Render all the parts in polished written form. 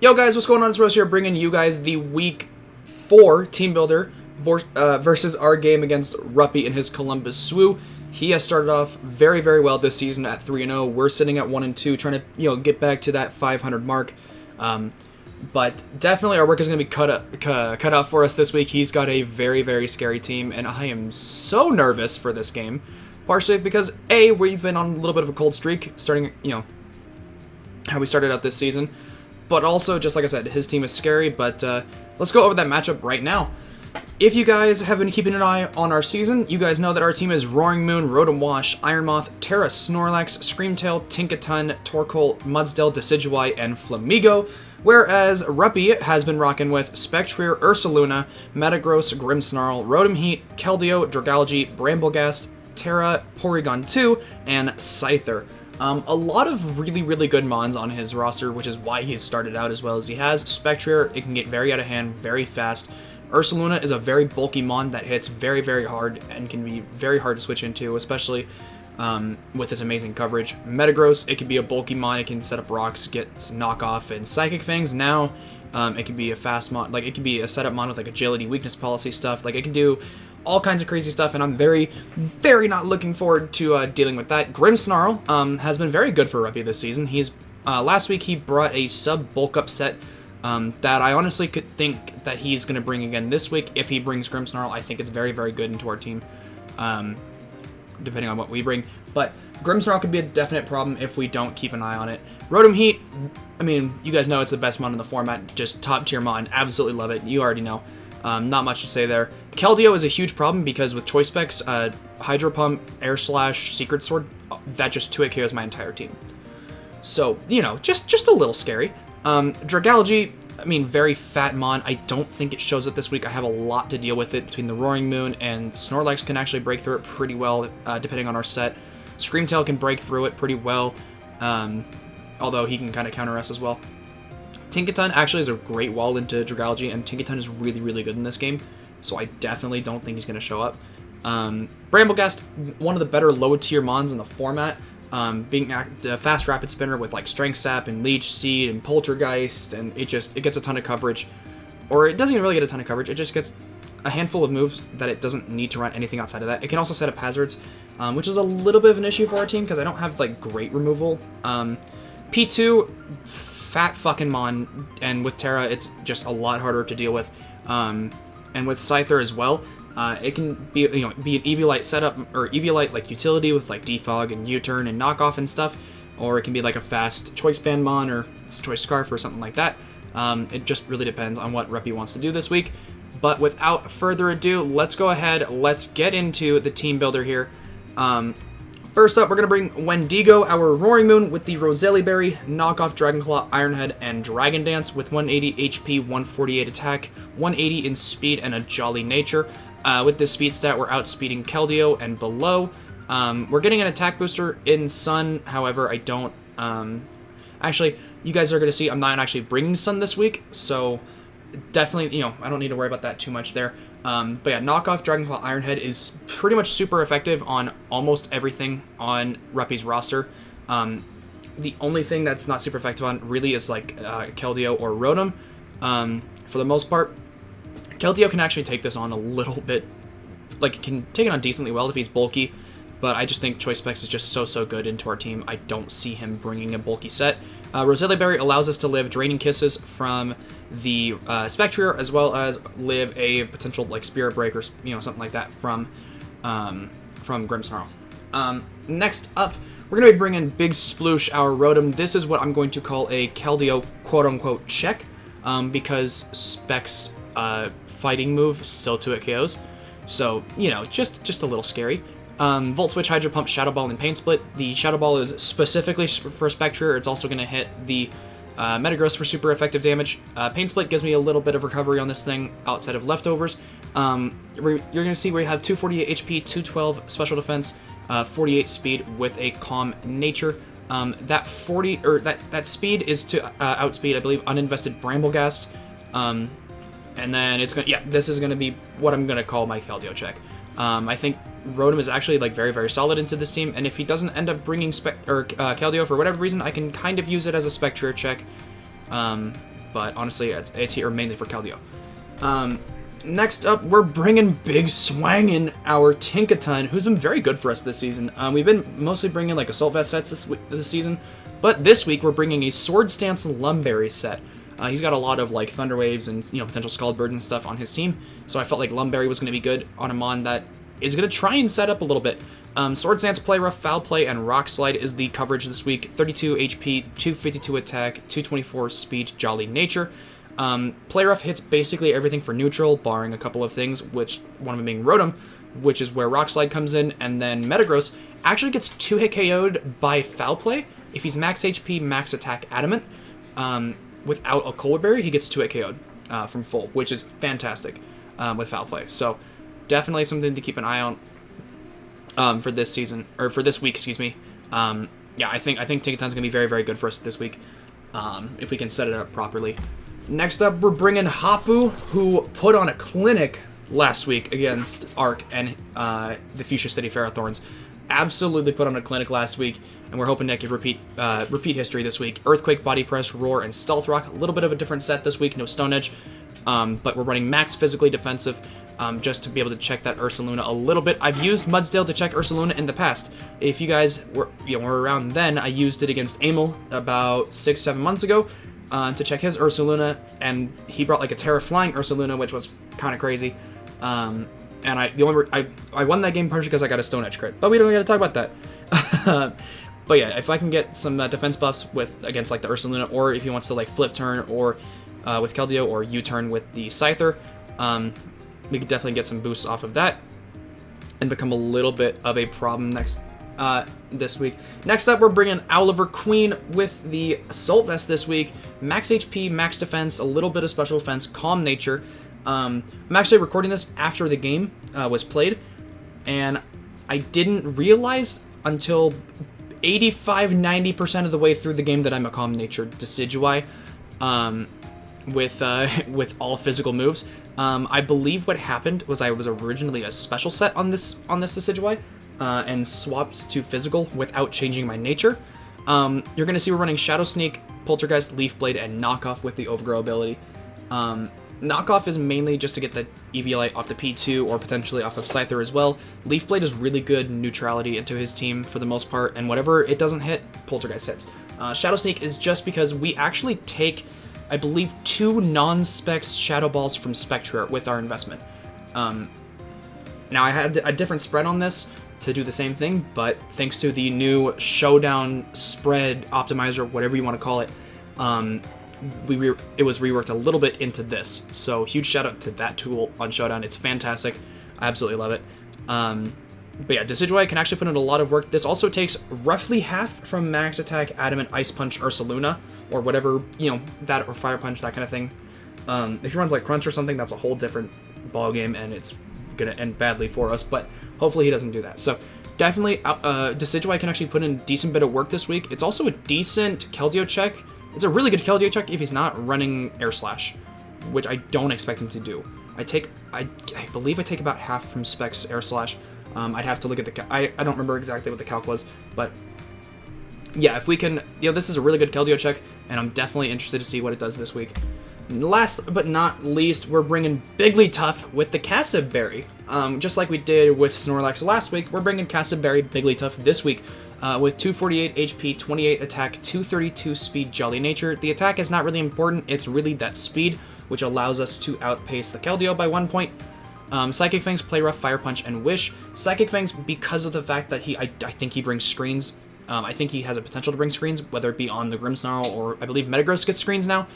Yo guys, what's going on? It's Rose here, bringing you guys the Week 4 Team Builder versus our game against Ruppy and his Columbus Swoo. He has started off very, very well this season at 3-0. We're sitting at 1-2, trying to get back to that 500 mark. But definitely our work is going to be cut out for us this week. He's got a very, very scary team, and I am so nervous for this game. Partially because A, we've been on a little bit of a cold streak, starting how we started out this season. But also, just like I said, his team is scary, but let's go over that matchup right now. If you guys have been keeping an eye on our season, you guys know that our team is Roaring Moon, Rotom Wash, Ironmoth, Terra, Snorlax, Screamtail, Tinkaton, Torkoal, Mudsdale, Decidueye, and Flamigo, whereas Ruppy has been rocking with Spectrier, Ursaluna, Metagross, Grimmsnarl, Rotom Heat, Keldeo, Dragalge, Bramblegast, Terra, Porygon 2, and Scyther. A lot of really, really good mons on his roster, which is why he's started out as well as he has. Spectrier, it can get very out of hand, very fast. Ursaluna is a very bulky mon that hits very, very hard and can be very hard to switch into, especially with his amazing coverage. Metagross, it can be a bulky mon, it can set up rocks, get knockoff, and Psychic Fangs. Now, it can be a fast mon, like it can be a setup mon with like agility, weakness policy stuff. Like it can do all kinds of crazy stuff, and I'm very, very not looking forward to dealing with that. Grimmsnarl has been very good for Ruppy this season. He's last week he brought a sub bulk up set that I honestly could think that he's going to bring again this week. If he brings Grimmsnarl, I think it's very, very good into our team, depending on what we bring. But Grimmsnarl could be a definite problem if we don't keep an eye on it. Rotom Heat, I mean, you guys know it's the best mon in the format, just top tier mon, absolutely love it, you already know. Not much to say there. Keldeo is a huge problem because with Choice Specs, Hydro Pump, Air Slash, Secret Sword, that just 2-hit KOs my entire team. So, just a little scary. Dragalge, I mean, very fat mon. I don't think it shows up this week. I have a lot to deal with it between the Roaring Moon, and Snorlax can actually break through it pretty well, depending on our set. Screamtail can break through it pretty well, although he can kind of counter us as well. Tinkaton actually is a great wall into Dragalge, and Tinkaton is really, really good in this game, so I definitely don't think he's going to show up. Bramblegast, one of the better low-tier mons in the format, being a fast rapid spinner with like Strength Sap and Leech Seed and Poltergeist, and it gets a ton of coverage. Or it doesn't even really get a ton of coverage, it just gets a handful of moves that it doesn't need to run anything outside of that. It can also set up hazards, which is a little bit of an issue for our team because I don't have like great removal. P2, fat fucking mon, and with Terra it's just a lot harder to deal with, and with Scyther as well, it can be be an Eviolite setup or Eviolite like utility with like Defog and U-turn and knockoff and stuff, or it can be like a fast Choice Band mon or Choice Scarf or something like that. It just really depends on what Ruppy wants to do this week. But without further ado, let's go ahead, let's get into the team builder here. First up, we're going to bring Wendigo, our Roaring Moon, with the Roselia Berry, Knockoff, Dragonclaw, Ironhead, and Dragon Dance with 180 HP, 148 attack, 180 in speed, and a jolly nature. With this speed stat, we're outspeeding Keldeo and below. We're getting an attack booster in Sun, however, I don't... actually, you guys are going to see I'm not actually bringing Sun this week, so definitely, I don't need to worry about that too much there. But yeah, Knockoff Dragonclaw Ironhead is pretty much super effective on almost everything on Ruppy's roster. The only thing that's not super effective on really is like Keldeo or Rotom. For the most part, Keldeo can actually take this on a little bit, like can take it on decently well if he's bulky, but I just think Choice Specs is just so good into our team. I don't see him bringing a bulky set. Roselia Berry allows us to live Draining Kisses from the Spectrier, as well as live a potential like Spirit Break or something like that from Grimmsnarl. Next up, we're going to be bringing Big Sploosh, our Rotom. This is what I'm going to call a Keldeo quote-unquote check, because Spec's fighting move still 2-hit KOs, so just a little scary. Volt Switch, Hydro Pump, Shadow Ball, and Pain Split. The Shadow Ball is specifically for Spectrier. It's also going to hit the Metagross for super effective damage. Pain Split gives me a little bit of recovery on this thing outside of leftovers. You're going to see we have 248 HP, 212 special defense, 48 speed with a calm nature. That speed is to outspeed, I believe, uninvested Bramblegast. And then it's gonna, this is gonna be what I'm gonna call my Keldeo check. I think Rotom is actually like very, very solid into this team, and if he doesn't end up bringing Keldeo for whatever reason, I can kind of use it as a Spectrier check. but honestly, it's here mainly for Keldeo. Next up, we're bringing Big Swangin', our Tinkaton, who's been very good for us this season. We've been mostly bringing like Assault Vest sets this season, but this week we're bringing a Sword Stance Lumberry set. He's got a lot of like Thunder Waves and potential Scald Birds and stuff on his team, so I felt like Lumberry was going to be good on a mon that is going to try and set up a little bit. Sword Stance, Play Rough, Foul Play, and Rock Slide is the coverage this week. 32 HP, 252 attack, 224 speed, Jolly Nature. Play Rough hits basically everything for neutral, barring a couple of things, which one of them being Rotom, which is where Rock Slide comes in, and then Metagross actually gets 2-hit KO'd by Foul Play. If he's max HP, max attack, Adamant, without a Cold Berry, he gets 2-hit KO'd from full, which is fantastic with Foul Play. So definitely something to keep an eye on for this season, or for this week, excuse me. Yeah, I think Tinkaton's gonna be very, very good for us this week if we can set it up properly. Next up, we're bringing Hapu, who put on a clinic last week against Arc and the Fuchsia City Ferrothorns. Absolutely put on a clinic last week, and we're hoping that could repeat history this week. Earthquake, Body Press, Roar, and Stealth Rock. A little bit of a different set this week, no Stone Edge, but we're running max physically defensive just to be able to check that Ursaluna a little bit. I've used Mudsdale to check Ursaluna in the past. If you guys were around then, I used it against Amel about 6-7 months ago. To check his Ursaluna, and he brought like a Terra Flying Ursaluna, which was kind of crazy. And I won that game partially because I got a Stone Edge crit, but we don't got to talk about that. But yeah, if I can get some defense buffs against like the Ursaluna, or if he wants to like flip turn or with Keldeo, or U-turn with the Scyther, we could definitely get some boosts off of that and become a little bit of a problem this week. Next up, we're bringing Oliver Queen with the Assault Vest this week. Max HP, max defense, a little bit of special defense, Calm Nature. I'm actually recording this after the game was played, and I didn't realize until 85-90% of the way through the game that I'm a Calm Nature Decidueye with all physical moves. I believe what happened was I was originally a special set on this Decidueye, and swapped to physical without changing my nature. You're going to see we're running Shadow Sneak, Poltergeist, Leaf Blade, and Knockoff with the Overgrow ability. Knockoff is mainly just to get the Eviolite off the P2 or potentially off of Scyther as well. Leaf Blade is really good neutrality into his team for the most part, and whatever it doesn't hit, Poltergeist hits. Shadow Sneak is just because we actually take, I believe, 2 non-specs Shadow Balls from Spectra with our investment. Now I had a different spread on this to do the same thing, but thanks to the new Showdown spread optimizer, whatever you want to call it, it was reworked a little bit into this. So huge shout out to that tool on Showdown. It's fantastic. I absolutely love it. But yeah, Decidueye can actually put in a lot of work. This also takes roughly half from Max Attack, Adamant, Ice Punch, Ursaluna, or whatever, that, or Fire Punch, that kind of thing. If he runs like Crunch or something, that's a whole different ballgame, and it's gonna end badly for us, but hopefully he doesn't do that. So definitely Decidueye can actually put in a decent bit of work this week. It's also a decent Keldeo check. It's a really good Keldeo check if he's not running Air Slash, which I don't expect him to do. I believe I take about half from Specs Air Slash. I'd have to look at the I don't remember exactly what the calc was, but yeah, if we can, this is a really good Keldeo check, and I'm definitely interested to see what it does this week. Last but not least, we're bringing Bigglytuff with the Cassib Berry. Just like we did with Snorlax last week, we're bringing Cassib Berry Bigglytuff this week with 248 HP, 28 attack, 232 speed, Jolly Nature. The attack is not really important, it's really that speed, which allows us to outpace the Keldeo by 1 point. Psychic Fangs, Play Rough, Fire Punch, and Wish. Psychic Fangs, because of the fact that I think he brings screens. I think he has a potential to bring screens, whether it be on the Grimmsnarl or I believe Metagross gets screens now.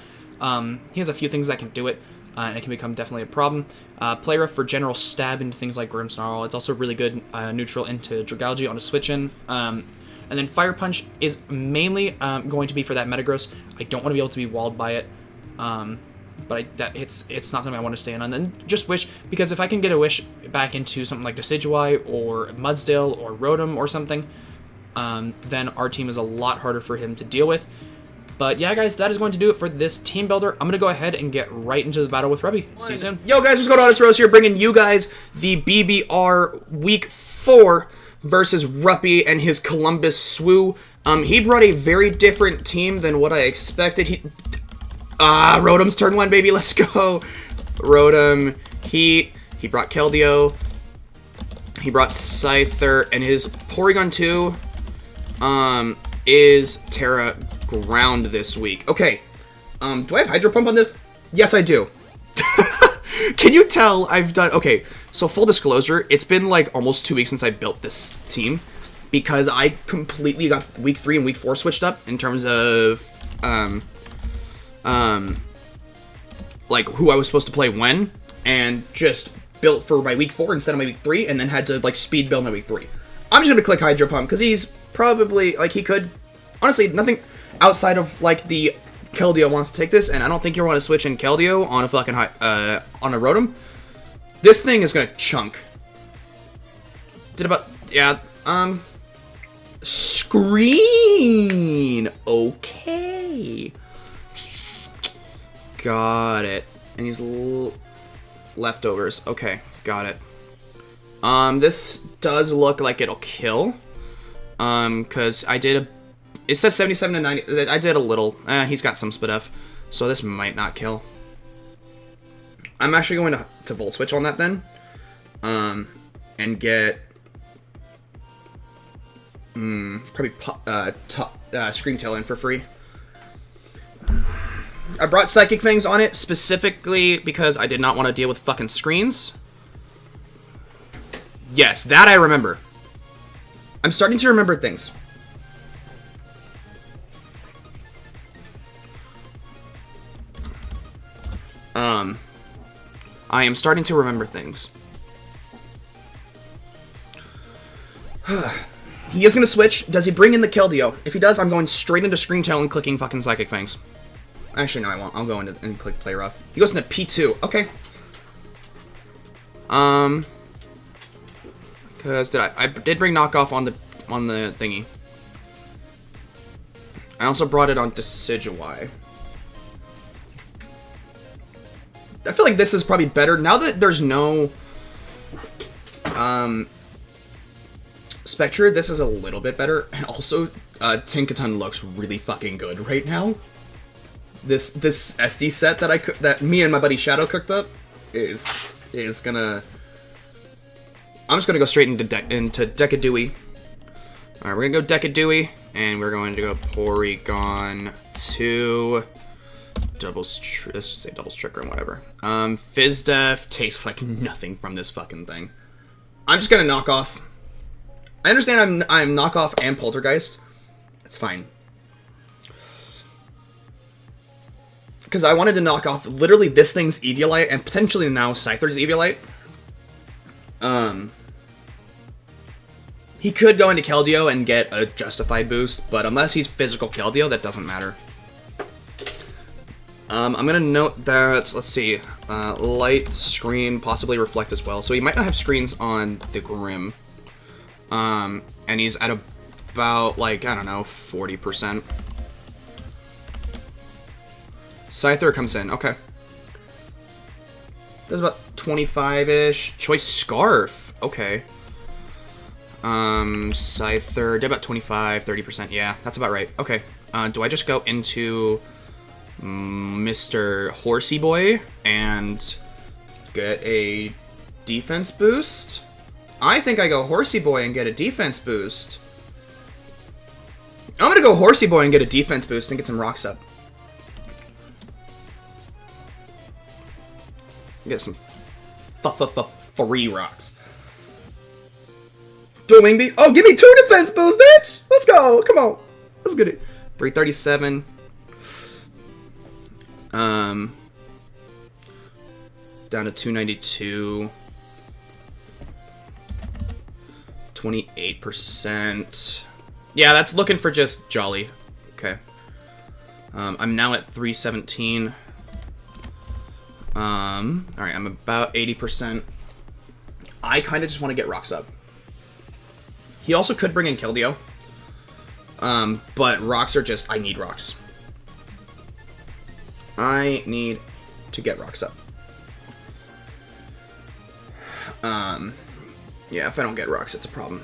He has a few things that can do it, and it can become definitely a problem. Play Rough for general stab into things like Grimmsnarl. It's also really good neutral into Dragalge on a switch-in. And then Fire Punch is mainly going to be for that Metagross. I don't want to be able to be walled by it, but it's not something I want to stay in on. Then just Wish, because if I can get a Wish back into something like Decidueye or Mudsdale or Rotom or something, then our team is a lot harder for him to deal with. But yeah, guys, that is going to do it for this team builder. I'm going to go ahead and get right into the battle with Ruppy. See you soon. Yo, guys, what's going on? It's Rose here, bringing you guys the BBR Week 4 versus Ruppy and his Columbus Swoo. He brought a very different team than what I expected. Rotom's turn 1, baby. Let's go. Rotom, Heat. He brought Keldeo. He brought Scyther. And his Porygon 2 is Terra Ground this week. Okay. Do I have Hydro Pump on this? Yes, I do. Can you tell I've done... Okay, so full disclosure, it's been like almost 2 weeks since I built this team. Because I completely got week 3 and week 4 switched up in terms of... like who I was supposed to play when, and just built for my week 4 instead of my week 3, and then had to like speed build my week 3. I'm just gonna click Hydro Pump because he's probably like he could, honestly, nothing outside of like the Keldeo wants to take this, and I don't think you want to switch in Keldeo on a fucking on a Rotom. This thing is gonna chunk. Screen. Okay. Got it. And he's leftovers. Okay, got it. This does look like it'll kill. Cause I did it says 77 to 90. I did a little. He's got some Spadef, so this might not kill. I'm actually going to Volt Switch on that then. And get probably Scream Tail in for free. I brought Psychic Fangs on it specifically because I did not want to deal with fucking screens. Yes, that I remember. I'm starting to remember things. I am starting to remember things. He is going to switch. Does he bring in the Keldeo? If he does, I'm going straight into Screen Tail and clicking fucking Psychic Fangs. Actually, no, I won't. I'll go into and click Play Rough. He goes into P2. Okay. Because I did bring Knockoff on the thingy. I also brought it on Decidueye. I feel like this is probably better now that there's no Spectre. This is a little bit better, and also Tinkaton looks really fucking good right now. This SD set that me and my buddy Shadow cooked up is gonna. I'm just gonna go straight into Decidueye. All right, we're gonna go Decidueye, and we're going to go Porygon 2. Let's just say Double Tricker and whatever. Fizdef tastes like nothing from this fucking thing. I'm just gonna knock off. I understand I'm knockoff and Poltergeist. It's fine. Because I wanted to knock off literally this thing's Eviolite and potentially now Scyther's Eviolite. He could go into Keldeo and get a justified boost, but unless he's physical Keldeo, that doesn't matter. I'm going to note that, let's see, Light, Screen, possibly Reflect as well. So he might not have screens on the Grim. And he's at about, like, I don't know, 40%. Scyther comes in, okay. Does about 25-ish. Choice Scarf, okay. Scyther did about 25, 30%. Yeah, that's about right. Okay. Do I just go into Mr. Horsey Boy and get a defense boost? I think I go Horsey Boy and get a defense boost. I'm gonna go Horsey Boy and get a defense boost and get some rocks up. Get some free rocks. Dual Wing Beat. Oh, give me 2 defense boosts, bitch! Let's go. Come on. Let's get it. 337. Down to 292. 28%. Yeah, that's looking for just Jolly. Okay. I'm now at 317. Alright, I'm about 80%. I kind of just want to get rocks up. He also could bring in Keldeo. But rocks are just... I need rocks. I need to get rocks up. Yeah, if I don't get rocks, it's a problem.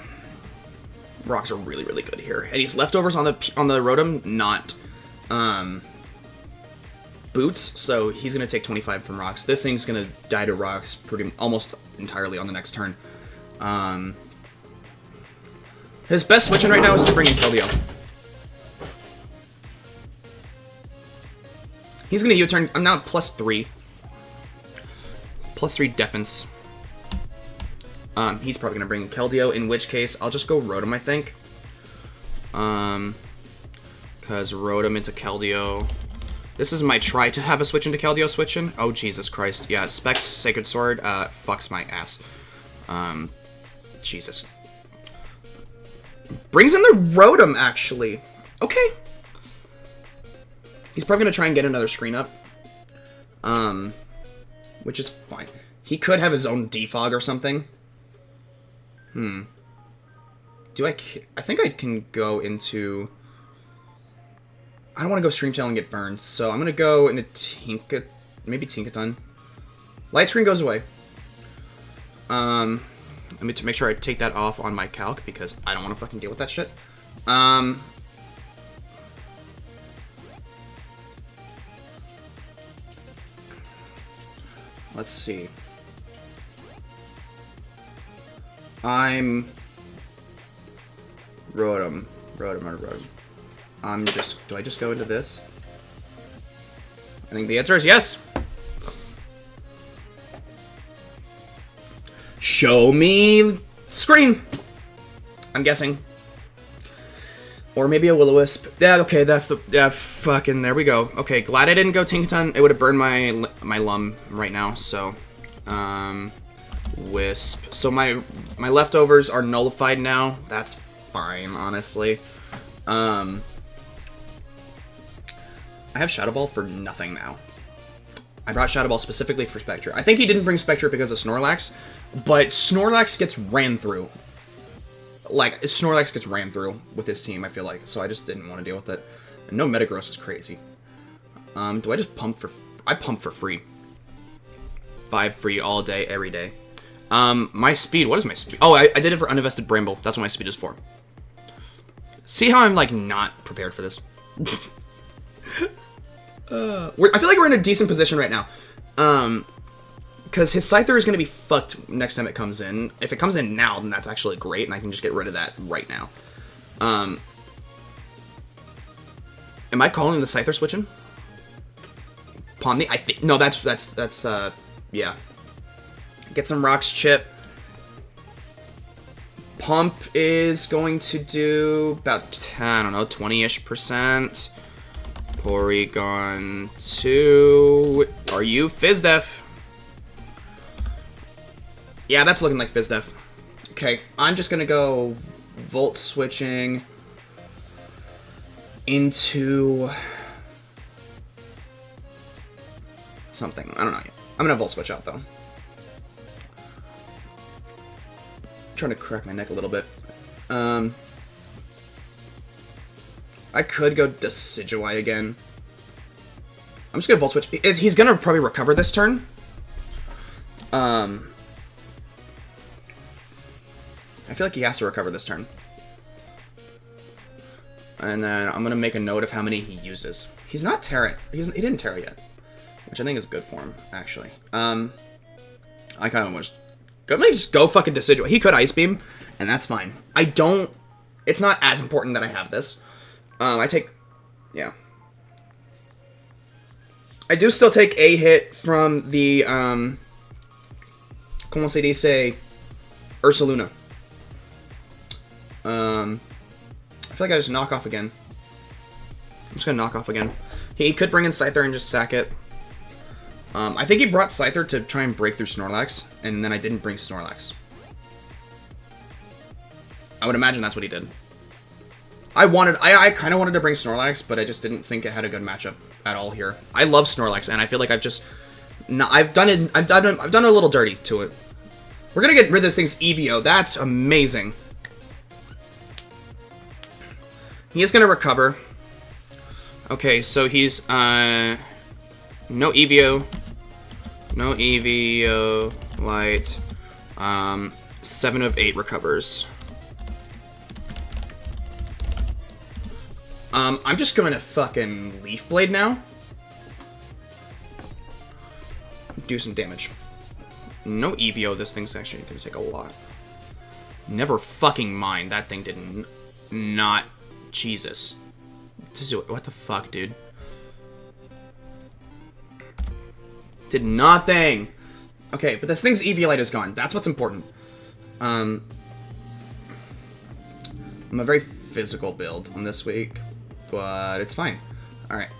Rocks are really, really good here. And he's leftovers on the Rotom, not boots, so he's gonna take 25 from rocks. This thing's gonna die to rocks almost entirely on the next turn. His best switching right now is to bring in Keldeo. He's gonna U-turn. I'm now at +3. +3 defense. He's probably gonna bring in Keldeo, in which case I'll just go Rotom, I think. Because Rotom into Keldeo. This is my try to have a switch into Keldeo switch-in. Oh, Jesus Christ. Yeah, Specs Sacred Sword fucks my ass. Jesus. Brings in the Rotom, actually. Okay. He's probably going to try and get another screen up. Which is fine. He could have his own defog or something. I think I can go into... I don't want to go Stream Tail and get burned, so I'm going to go into maybe Tinkaton. Light Screen goes away. Let me make sure I take that off on my calc, because I don't want to fucking deal with that shit. Let's see. I'm... Rotom. Do I just go into this? I think the answer is yes. Show me screen. I'm guessing. Or maybe a Will-O-Wisp. Yeah, okay, that's the... Yeah, fucking... There we go. Okay, glad I didn't go Tinkaton. It would have burned my Lum right now, so... Wisp. So my leftovers are nullified now. That's fine, honestly. I have Shadow Ball for nothing now. I brought Shadow Ball specifically for Spectre. I think he didn't bring Spectre because of Snorlax, but Snorlax gets ran through. Like, Snorlax gets ran through with his team, I feel like, so I just didn't want to deal with it. And no Metagross is crazy. Do I just pump for... I pump for free. 5 free all day, every day. My speed, what is my speed? Oh, I did it for Uninvested Bramble. That's what my speed is for. See how I'm, like, not prepared for this? I feel like we're in a decent position right now. Because his Scyther is going to be fucked next time it comes in. If it comes in now, then that's actually great, and I can just get rid of that right now. Am I calling the Scyther switching? Pawn the... I think... No, that's, yeah. Get some Rocks Chip. Pump is going to do about, I don't know, 20-ish%. Porygon 2. Are you Fizdef? Yeah, that's looking like Fizdef. Okay, I'm just gonna go Volt switching into something. I don't know yet. I'm gonna Volt switch out though. Trying to crack my neck a little bit. I could go Decidueye again. I'm just gonna Volt Switch. He's gonna probably recover this turn. I feel like he has to recover this turn. And then I'm gonna make a note of how many he uses. He's not Terra. He didn't Terra yet, which I think is good for him, actually. I kind of want to just go fucking Decidueye. He could Ice Beam, and that's fine. I don't... It's not as important that I have this. I take... Yeah. I do still take a hit from the, ¿cómo se dice? Ursaluna. I feel like I just knock off again. I'm just gonna knock off again. He could bring in Scyther and just sack it. I think he brought Scyther to try and break through Snorlax, and then I didn't bring Snorlax. I would imagine that's what he did. I kind of wanted to bring Snorlax, but I just didn't think it had a good matchup at all here. I love Snorlax, and I feel like I've done a little dirty to it. We're gonna get rid of this thing's EVO. That's amazing. He is gonna recover. Okay, so he's no EVO, no EVO, light. 7 of 8 recovers. I'm just going to fucking Leaf Blade now. do some damage. No EVO, this thing's actually gonna take a lot. Never fucking mind, that thing did not... Jesus. What the fuck, dude? Did nothing! Okay, but this thing's EV light is gone. That's what's important. I'm a very physical build on this week, but it's fine. Alright,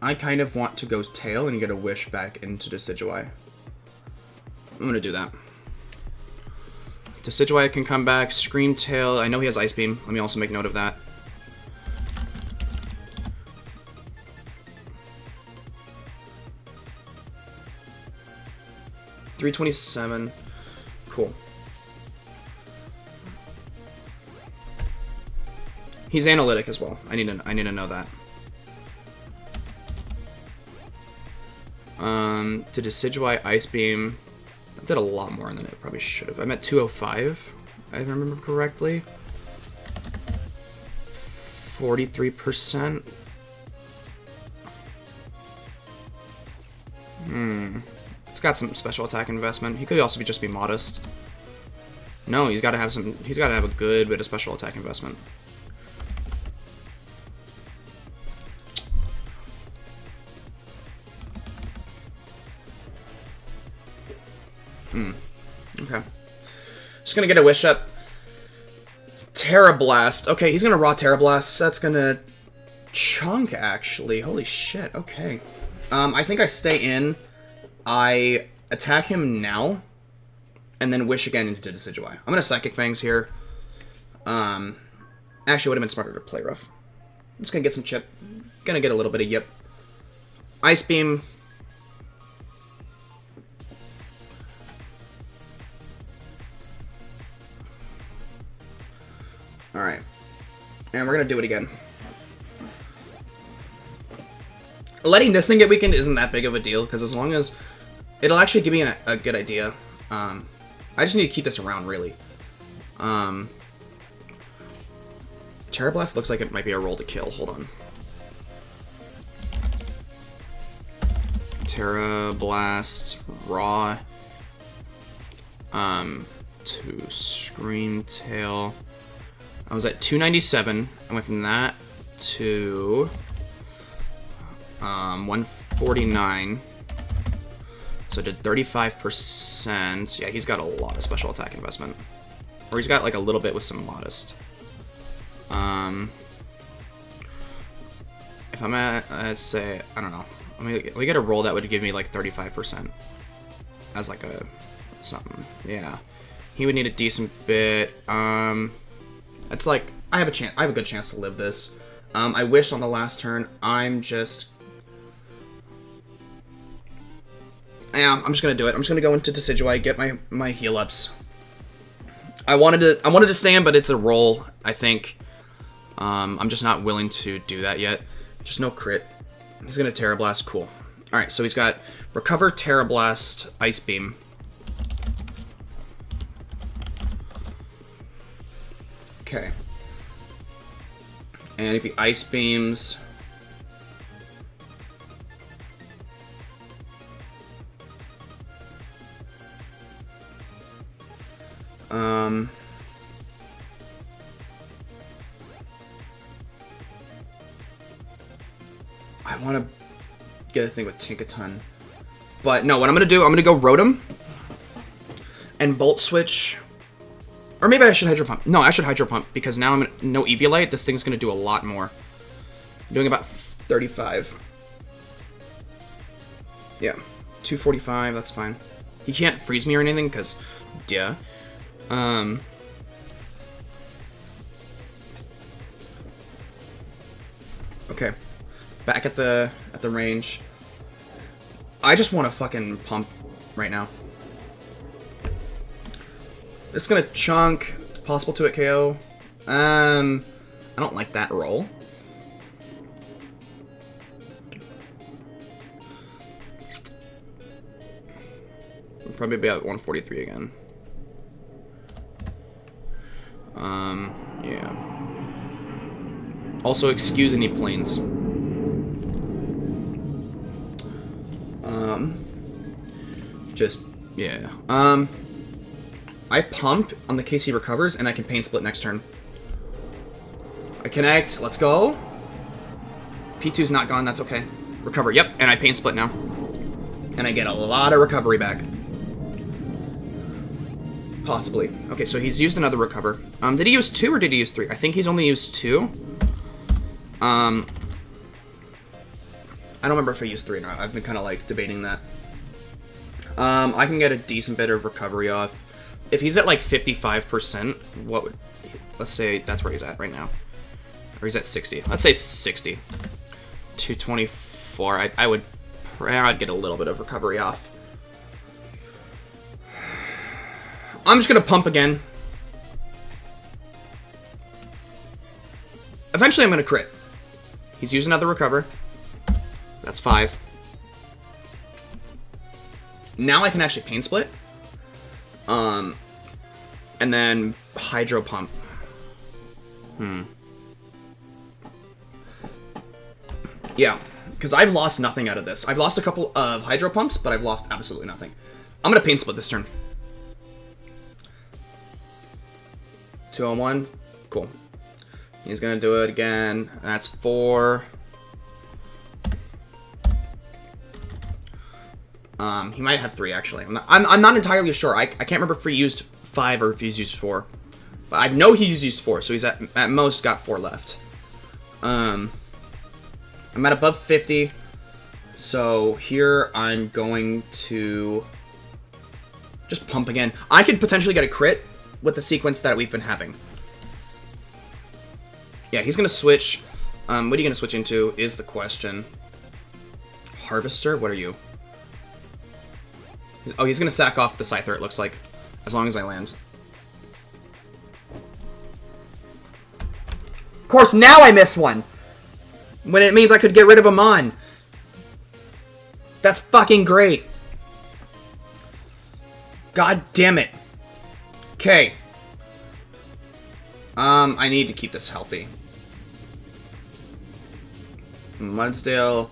I kind of want to go tail and get a wish back into Decidueye. I'm gonna do that. Decidueye can come back. Scream Tail. I know he has Ice Beam. Let me also make note of that. $327. Cool. He's analytic as well. I need to know that. To Decidueye Ice Beam. I did a lot more than it probably should have. I'm at 205, if I remember correctly. 43%. It's got some special attack investment. He could also just be modest. No, he's got to have some. He's got to have a good bit of special attack investment. Okay. Just gonna get a wish up. Terra Blast. Okay, he's gonna raw Terra Blast. That's gonna chunk, actually. Holy shit. Okay. I think I stay in. I attack him now, and then wish again into Decidueye. I'm gonna Psychic Fangs here. Actually, would have been smarter to play rough. I'm just gonna get some chip. Gonna get a little bit of yip. Ice Beam. Alright. And we're gonna do it again. Letting this thing get weakened isn't that big of a deal, because as long as... It'll actually give me a good idea. I just need to keep this around, really. Terra Blast looks like it might be a roll to kill. Hold on. Terra Blast, raw. To Scream Tail. I was at 297. I went from that to 149. So I did 35%. Yeah, he's got a lot of special attack investment. Or he's got like a little bit with some modest. If I'm at, let's say, I don't know. I mean, we get a roll that would give me like 35% as like a something. Yeah, he would need a decent bit. It's like I have a chance. I have a good chance to live this. I wished on the last turn. I'm just gonna do it. I'm just gonna go into Decidueye, get my heal ups. I wanted to stand, but it's a roll. I think. I'm just not willing to do that yet. Just no crit. He's gonna Terra Blast. Cool. All right, so he's got Recover, Terra Blast, Ice Beam. Okay. And if he Ice Beams... I want to get a thing with Tinkaton. But no, what I'm going to do, I'm going to go Rotom and Volt Switch. Or maybe I should Hydro Pump. No, I should Hydro Pump because now I'm no Eviolite. This thing's going to do a lot more. I'm doing about 35. Yeah, 245, that's fine. He can't freeze me or anything because, duh. Okay. Back at the range. I just want to fucking pump right now. This is gonna chunk. Possible 2-hit KO. I don't like that roll. We'll probably be at 143 again. Yeah. Also, excuse any planes. Just, yeah. I pump on the case he recovers, and I can pain split next turn. I connect. Let's go. P2's not gone. That's okay. Recover. Yep, and I pain split now. And I get a lot of recovery back. Possibly. Okay, so he's used another recover. Did he use 2 or did he use 3? I think he's only used 2. I don't remember if I used 3 or not. I've been kind of, like, debating that. I can get a decent bit of recovery off. If he's at, like, 55%, what would... Let's say that's where he's at right now. Or he's at 60. Let's say 60. 224. I'd get a little bit of recovery off. I'm just going to pump again. Eventually, I'm going to crit. He's using another recover. That's 5. Now I can actually pain split. And then hydro pump. Yeah, because I've lost nothing out of this. I've lost a couple of hydro pumps, but I've lost absolutely nothing. I'm going to pain split this turn. 201. Cool. He's going to do it again. That's 4. He might have 3, actually. I'm not entirely sure. I can't remember if he used 5 or if he's used 4. But I know he's used 4, so he's at most got 4 left. I'm at above 50. So here I'm going to just pump again. I could potentially get a crit with the sequence that we've been having. Yeah, he's going to switch. What are you going to switch into is the question. Harvester? What are you? Oh, he's going to sack off the Scyther, it looks like. As long as I land. Of course, now I miss one! When it means I could get rid of a Mon. That's fucking great. God damn it. Okay. I need to keep this healthy. Mudsdale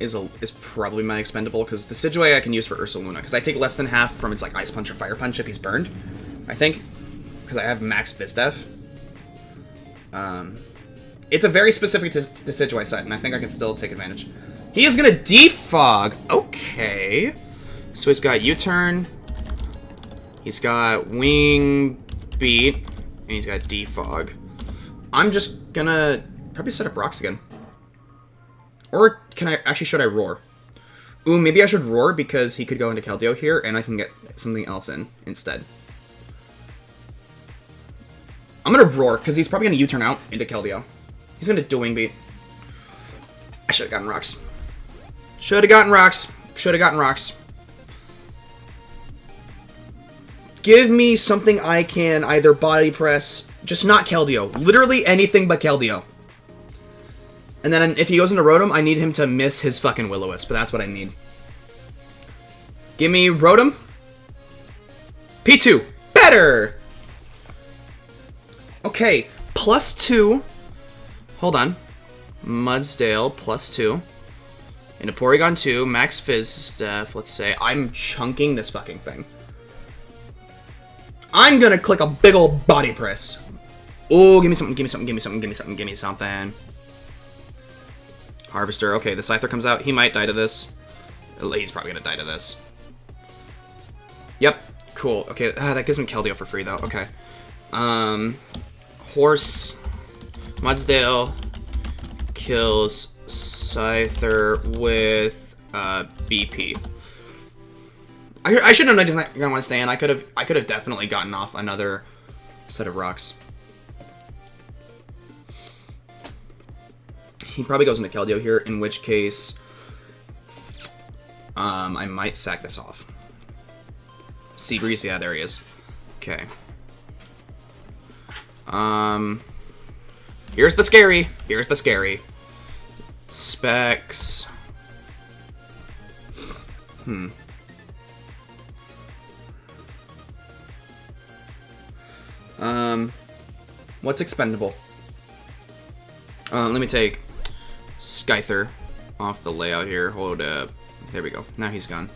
is probably my expendable, because Decidueye I can use for Ursaluna, because I take less than half from its like Ice Punch or Fire Punch if he's burned, I think, because I have max Bizdef. It's a very specific Decidueye set, and I think I can still take advantage. He is gonna defog. Okay, so he's got U-turn, he's got Wing Beat, and he's got defog. I'm just gonna probably set up rocks again. Or can I actually, should I roar? Ooh, maybe I should roar because he could go into Keldeo here and I can get something else in instead. I'm gonna roar because he's probably gonna U-turn out into Keldeo. He's gonna do Wing Beat. I should have gotten rocks. Should have gotten rocks. Should have gotten rocks. Give me something I can either body press, just not Keldeo. Literally anything but Keldeo. And then if he goes into Rotom, I need him to miss his fucking Will-O-Wisp, but that's what I need. Give me Rotom. P2. Better! Okay, +2. Hold on. Mudsdale, +2. Into Porygon 2, Max Fizz stuff, let's say. I'm chunking this fucking thing. I'm gonna click a big old body press. Oh, give me something, give me something, give me something, give me something, give me something. Harvester. Okay, the Scyther comes out. He might die to this. He's probably gonna die to this. Yep. Cool. Okay, that gives me Keldeo for free, though. Okay. Horse. Mudsdale kills Scyther with BP. I should have known he's not gonna want to stay in. I could have definitely gotten off another set of rocks. He probably goes into Keldeo here, in which case I might sack this off. Seabreeze, yeah, there he is. Okay. Here's the scary. Here's the scary. Specs. What's expendable? Let me take Scyther off the layout here. Hold up. There we go. Now he's gone.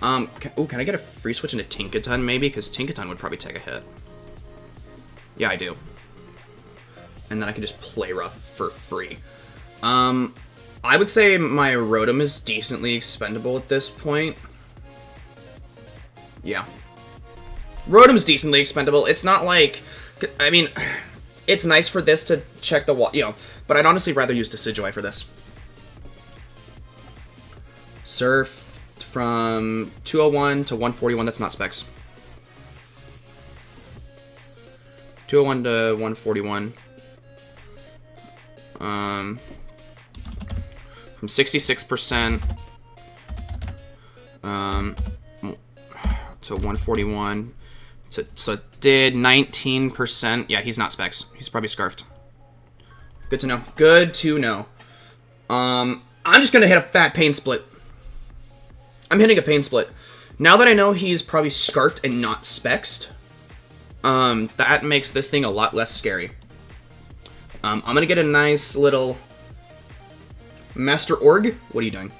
Can I get a free switch into Tinkaton, maybe? Because Tinkaton would probably take a hit. Yeah, I do. And then I can just play rough for free. I would say my Rotom is decently expendable at this point. Yeah. Rotom's decently expendable. It's not like... I mean, it's nice for this to check the wall, you know, but I'd honestly rather use Decidueye for this. Surf from 201 to 141, that's not specs. 201 to 141. From 66% to 141 so it did 19%. Yeah, he's not specs. He's probably scarfed. Good to know. Good to know. I'm just gonna hit a fat pain split. I'm hitting a pain split. Now that I know he's probably scarfed and not spexed, that makes this thing a lot less scary. I'm gonna get a nice little Master Org. What are you doing?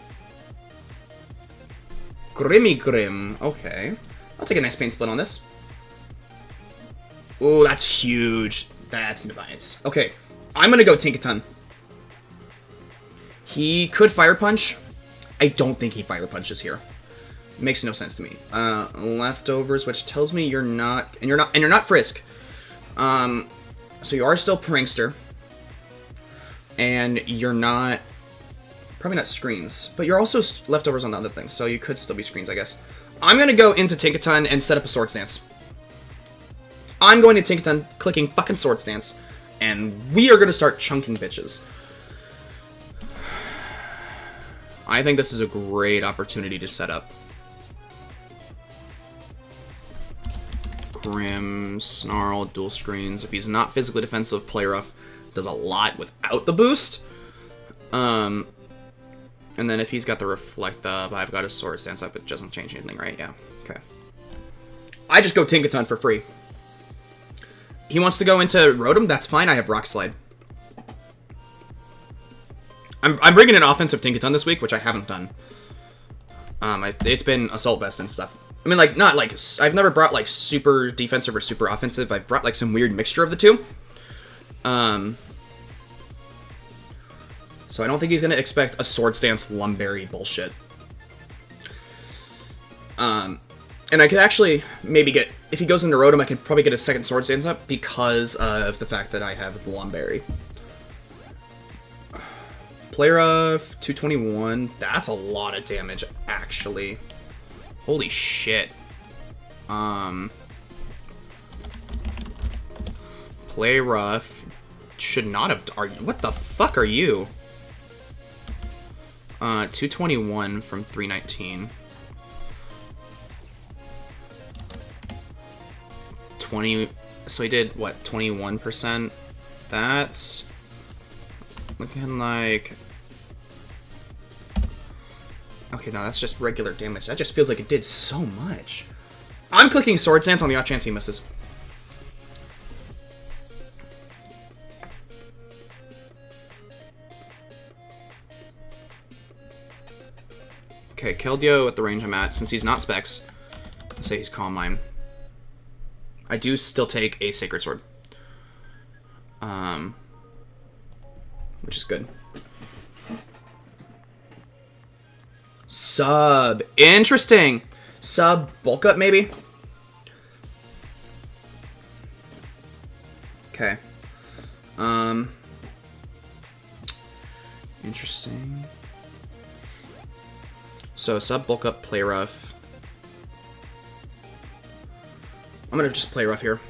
Grim. Okay. I'll take a nice pain split on this. Ooh, that's huge. That's nice. Okay. I'm gonna go Tinkaton. He could Fire Punch. I don't think he Fire Punches here. Makes no sense to me. Leftovers, which tells me you're not Frisk. So you are still Prankster. And you're not... Probably not Screens. But you're also Leftovers on the other thing, so you could still be Screens, I guess. I'm gonna go into Tinkaton and set up a Swords Dance. I'm going to Tinkaton, clicking fucking Swords Dance, and we are gonna start chunking bitches. I think this is a great opportunity to set up. Grim, Snarl, dual screens. If he's not physically defensive, Play Rough does a lot without the boost. And then if he's got the Reflect Up, I've got a Swords Dance up, it doesn't change anything, right? Yeah, okay. I just go Tinkaton for free. He wants to go into Rotom, that's fine, I have Rock Slide. I'm bringing an offensive Tinkaton this week, which I haven't done. It's been Assault Vest and stuff. I mean, like, not like... I've never brought, like, super defensive or super offensive. I've brought, like, some weird mixture of the two. So I don't think he's going to expect a Swords Dance Lumberry bullshit. And I could actually maybe get... If he goes into Rotom, I could probably get a second Swords Dance up because of the fact that I have the Lumberry. Play Rough, 221. That's a lot of damage, actually. Holy shit. Play Rough should not have... What the fuck are you? 221 from 319. 20... So he did, what, 21%? That's... looking like... Okay, no, that's just regular damage. That just feels like it did so much. I'm clicking Swords Dance on the off chance he misses. Okay, Keldeo at the range I'm at. Since he's not specs, I'll say he's Calm Mind. I do still take a Sacred Sword. Which is good. Sub. Interesting. Sub bulk up, maybe? Okay. Interesting. So, sub bulk up, Play Rough. I'm gonna just Play Rough here.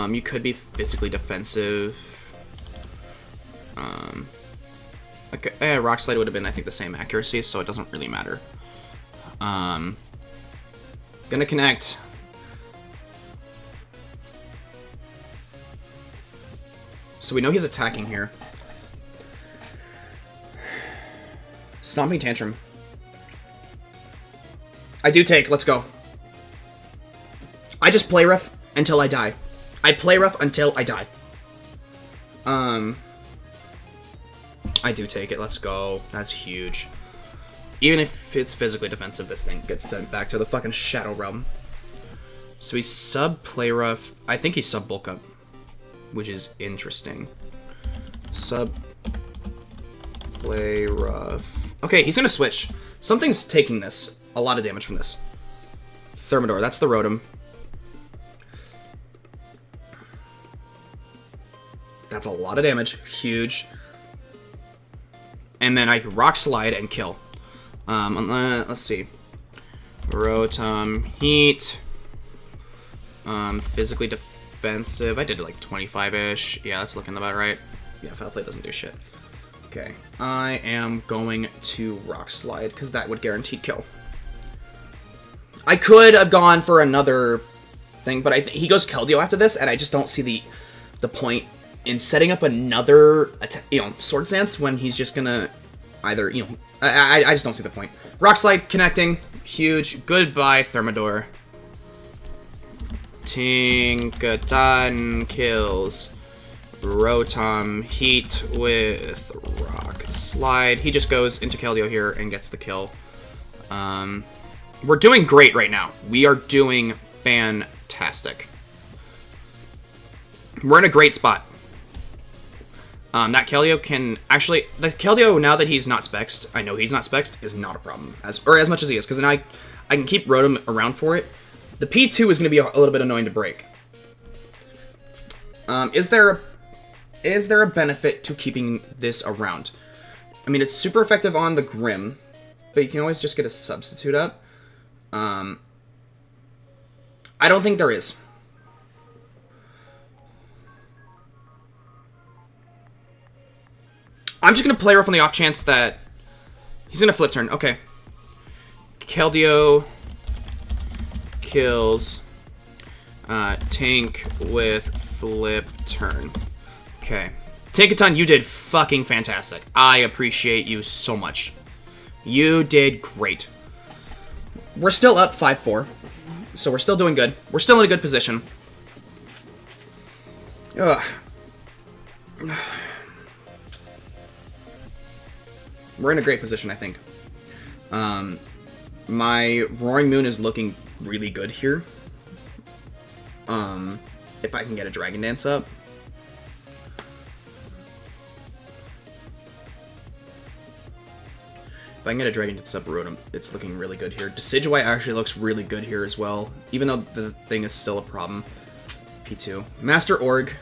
You could be physically defensive. Okay, Rock Slide would have been, I think, the same accuracy, so it doesn't really matter. Gonna connect. So we know he's attacking here. Stomping Tantrum. I do take, let's go. I just Play Rough until I die. I Play Rough until I die. I I do take it. Let's go. That's huge. Even if it's physically defensive, this thing gets sent back to the fucking Shadow Realm. So he's sub Play Rough. I think he's sub Bulk Up, which is interesting. Sub Play Rough. Okay, he's gonna switch. Something's taking this. A lot of damage from this. Thermidor, that's the Rotom. That's a lot of damage. Huge. And then I can Rock Slide and kill. Let's see. Rotom, Heat. Physically defensive. I did like 25-ish. Yeah, that's looking about right. Yeah, Foul Play doesn't do shit. Okay. I am going to Rock Slide, because that would guarantee kill. I could have gone for another thing, but he goes Keldeo after this, and I just don't see the point in setting up another, Swords Dance when he's just gonna either, I just don't see the point. Rock Slide, connecting, huge. Goodbye, Thermidor. Tinkaton kills. Rotom, Heat with Rock Slide. He just goes into Keldeo here and gets the kill. We're doing great right now. We are doing fantastic. We're in a great spot. That Keldeo can actually... The Keldeo, now that he's not spexed, I know he's not spexed, is not a problem. As much as he is, because then I can keep Rotom around for it. The P2 is going to be a little bit annoying to break. Is there a benefit to keeping this around? I mean, it's super effective on the Grim, but you can always just get a substitute up. I don't think there is. I'm just going to play Rough on the off chance that he's going to flip turn. Okay. Keldeo kills Tank with flip turn. Okay. Tinkaton, you did fucking fantastic. I appreciate you so much. You did great. We're still up 5-4. So we're still doing good. We're still in a good position. Ugh. We're in a great position, I think. My Roaring Moon is looking really good here. If I can get a Dragon Dance up. If I can get a Dragon Dance up Rotom, it's looking really good here. Decidueye actually looks really good here as well, even though the thing is still a problem. P2. Master Org.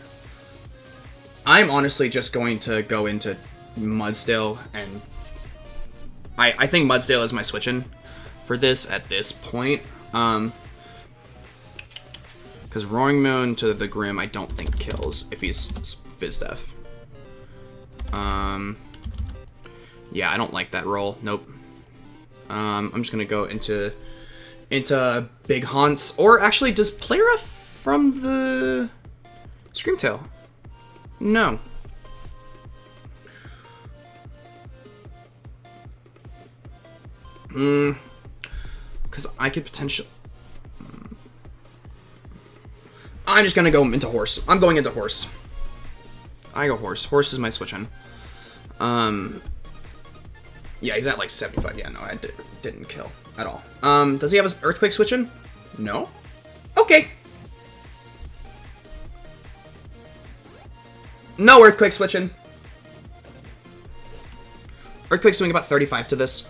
I'm honestly just going to go into Mudsdale, and I think Mudsdale is my switch-in for this at this point. Because Roaring Moon to the Grim I don't think kills if he's Fizdef. Yeah, I don't like that roll. Nope. I'm just gonna go into Big Haunts, or actually, does Playra from the Screamtail? No. Because I could potentially... I'm just gonna go into Horse. I'm going into Horse. I go Horse. Horse is my switch-in. Yeah, he's at like 75. Yeah, no, I didn't kill at all. Does he have his Earthquake switch-in? No? Okay. No Earthquake switch-in. Earthquake's doing about 35 to this.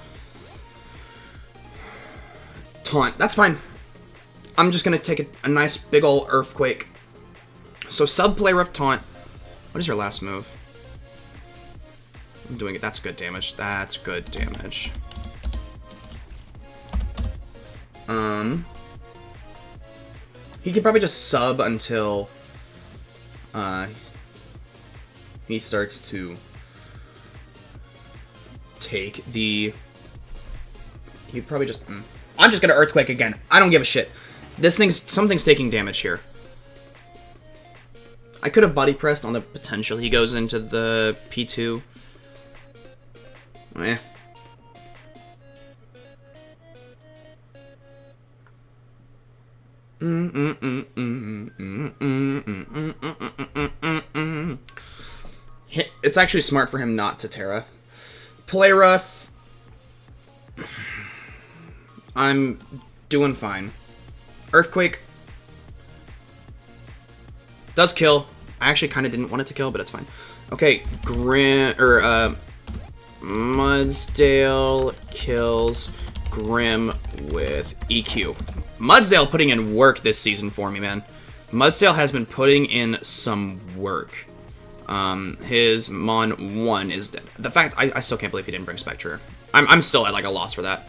Taunt. That's fine. I'm just going to take a nice big ol' Earthquake. So sub-play Rough Taunt. What is your last move? I'm doing it. That's good damage. That's good damage. He could probably just sub until he starts to take the... He'd probably just... I'm just gonna Earthquake again. I don't give a shit. Something's taking damage here. I could have body pressed on the potential he goes into the P2. Eh. It's actually smart for him not to Terra. Play rough. I'm doing fine. Earthquake. Does kill. I actually kind of didn't want it to kill, but it's fine. Okay, Mudsdale kills Grim with EQ. Mudsdale putting in work this season for me, man. Mudsdale has been putting in some work. His Mon 1 is dead. The fact, I still can't believe he didn't bring Spectre. I'm still at, like, a loss for that.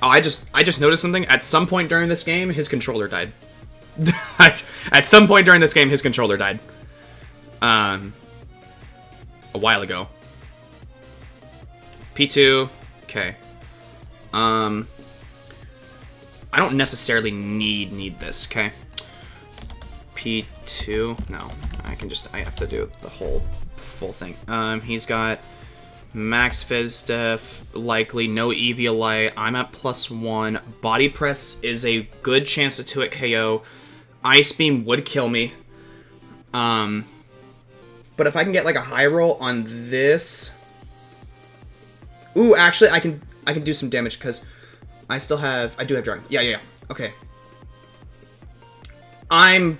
Oh, I just noticed something. At some point during this game, his controller died. At some point during this game, his controller died. A while ago. P2. Okay. I don't necessarily need this, okay? P2. No. I have to do the full thing. He's got Max Fizz Def, likely no Eviolite. I'm at +1. Body Press is a good chance to 2-hit KO. Ice Beam would kill me. But if I can get like a high roll on this, ooh, actually I can do some damage because I do have drawing. Yeah. Okay. I'm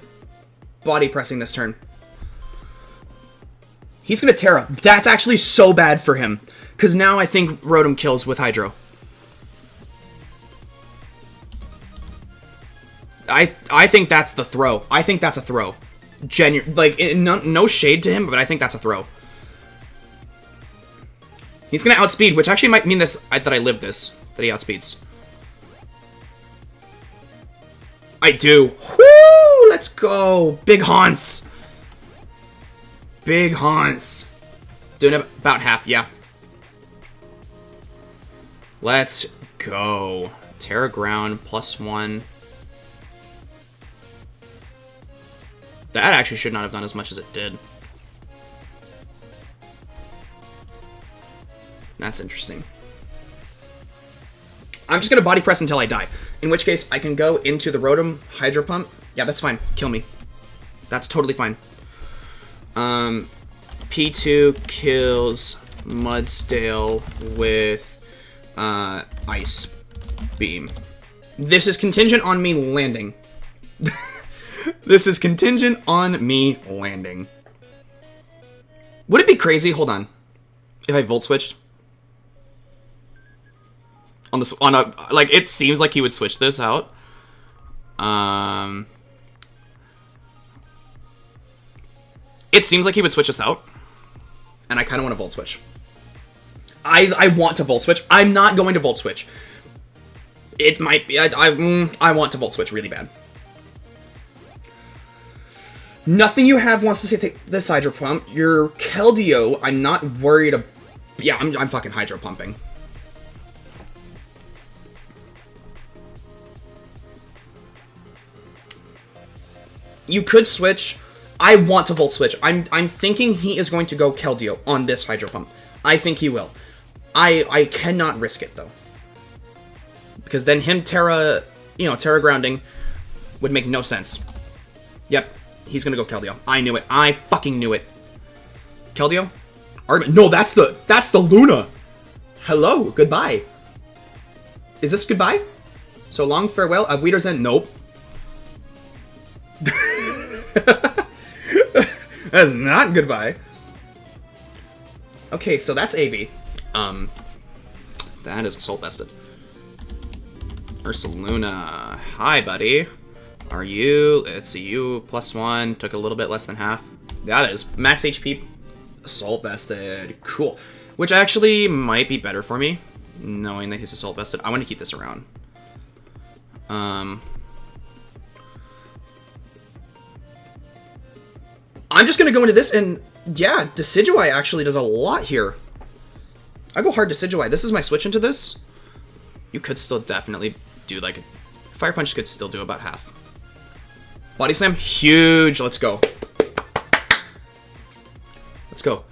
body pressing this turn. He's gonna Terra. That's actually so bad for him. Because now I think Rotom kills with Hydro. I think that's the throw. I think that's a throw. Like, no shade to him, but I think that's a throw. He's gonna outspeed, which actually might mean that I live this. That he outspeeds. I do. Woo! Let's go. Big Haunts. Big Haunts. Doing about half, yeah. Let's go. Terra Ground, +1. That actually should not have done as much as it did. That's interesting. I'm just going to body press until I die. In which case, I can go into the Rotom Hydro Pump. Yeah, that's fine. Kill me. That's totally fine. P2 kills Mudsdale with Ice Beam. This is contingent on me landing. This is contingent on me landing. Would it be crazy? Hold on. If I Volt Switched? Like, it seems like he would switch this out. It seems like he would switch this out. And I kind of want to Volt Switch. I want to Volt Switch. I'm not going to Volt Switch. It might be... I want to Volt Switch really bad. Nothing you have wants to take this Hydro Pump. Your Keldeo, I'm not worried about... Yeah, I'm fucking Hydro Pumping. You could switch. I want to Volt Switch. I'm thinking he is going to go Keldeo on this Hydro Pump. I think he will. I cannot risk it, though. Because then him Terra Grounding would make no sense. Yep, he's gonna go Keldeo. I knew it. I fucking knew it. Keldeo? No, that's the Luna. Hello, goodbye. Is this goodbye? So long, farewell, auf Wiedersehen. Nope. That's not goodbye. Okay, so that's AV. That is Assault Vested. Ursaluna. Hi, buddy. Are you... Let's see, you +1. Took a little bit less than half. That is max HP. Assault Vested. Cool. Which actually might be better for me, knowing that he's Assault Vested. I want to keep this around. I'm just going to go into this, and yeah, Decidueye actually does a lot here. I go hard Decidueye. This is my switch into this. You could still definitely do, like, Fire Punch could still do about half. Body Slam, huge. Let's go. Let's go.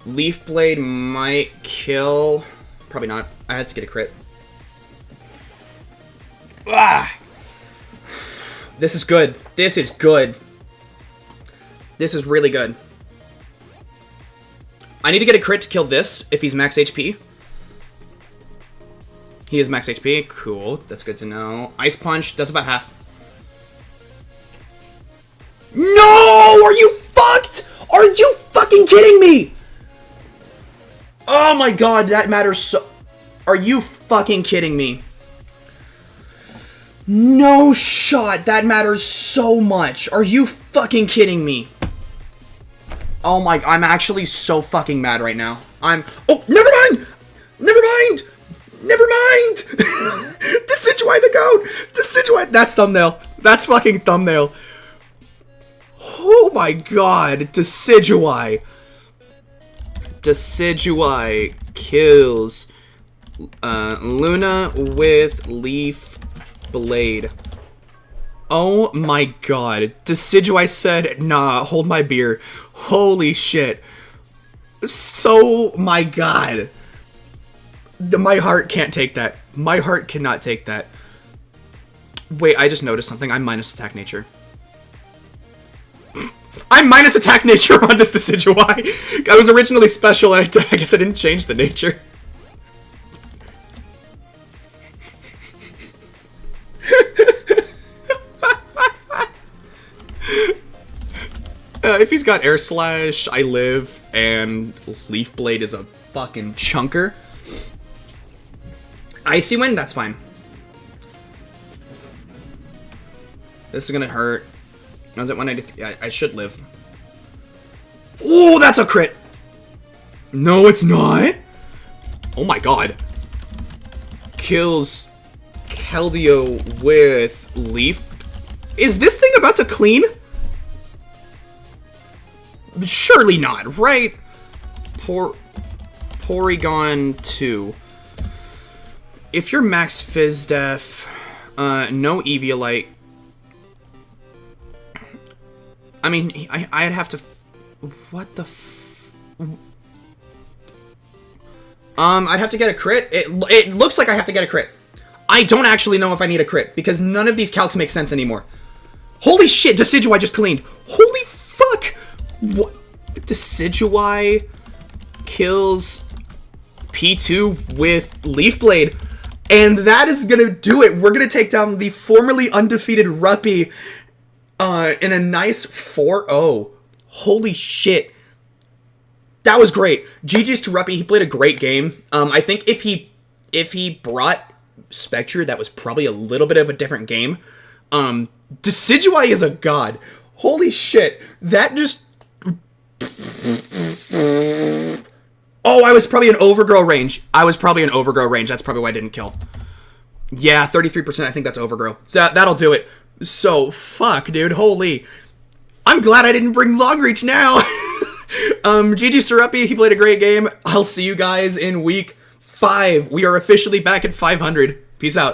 Leaf Blade might kill. Probably not. I had to get a crit. Ah! This is good. This is good. This is really good. I need to get a crit to kill this if he's max HP. He is max HP. Cool. That's good to know. Ice Punch does about half. No! Are you fucked? Are you fucking kidding me? Oh my god, that matters so... Are you fucking kidding me? No shot. That matters so much. Are you fucking kidding me? Oh my... I'm actually so fucking mad right now. Oh, never mind! Never mind! Never mind! Decidueye the goat! Decidueye... That's thumbnail. That's fucking thumbnail. Oh my god. Decidueye. Decidueye kills Luna with Leaf Blade. Oh my god. Decidueye said, nah, hold my beer. Holy shit. So, my god. My heart can't take that. My heart cannot take that. Wait, I just noticed something. I'm minus attack nature. I'm minus attack nature on this Decidueye. I was originally special and I guess I didn't change the nature. If he's got Air Slash, I live, and Leaf Blade is a fucking chunker. Icy Wind, that's fine. This is gonna hurt. I was at 193. I should live. Oh, that's a crit! No, it's not! Oh my god. Kills Keldeo with Leaf. Is this thing about to clean? Surely not, right? Porygon 2. If you're max Fizz Def, no Eviolite. I mean, I'd have to... What the I'd have to get a crit. It looks like I have to get a crit. I don't actually know if I need a crit, because none of these calcs make sense anymore. Holy shit, Decidueye just cleaned. Holy fuck! What? Decidueye kills P2 with Leaf Blade. And that is gonna do it. We're gonna take down the formerly undefeated Ruppy in a nice 4-0. Holy shit. That was great. GG's to Ruppy. He played a great game. I think if he brought Spectre, that was probably a little bit of a different game. Decidueye is a god. Holy shit. That just... Oh, I was probably in overgrow range. That's probably why I didn't kill. Yeah, 33%. I think that's overgrow. So that'll do it. So, fuck, dude. Holy. I'm glad I didn't bring long reach now. GG's to Ruppy. He played a great game. I'll see you guys in week 5. We are officially back at 500. Peace out.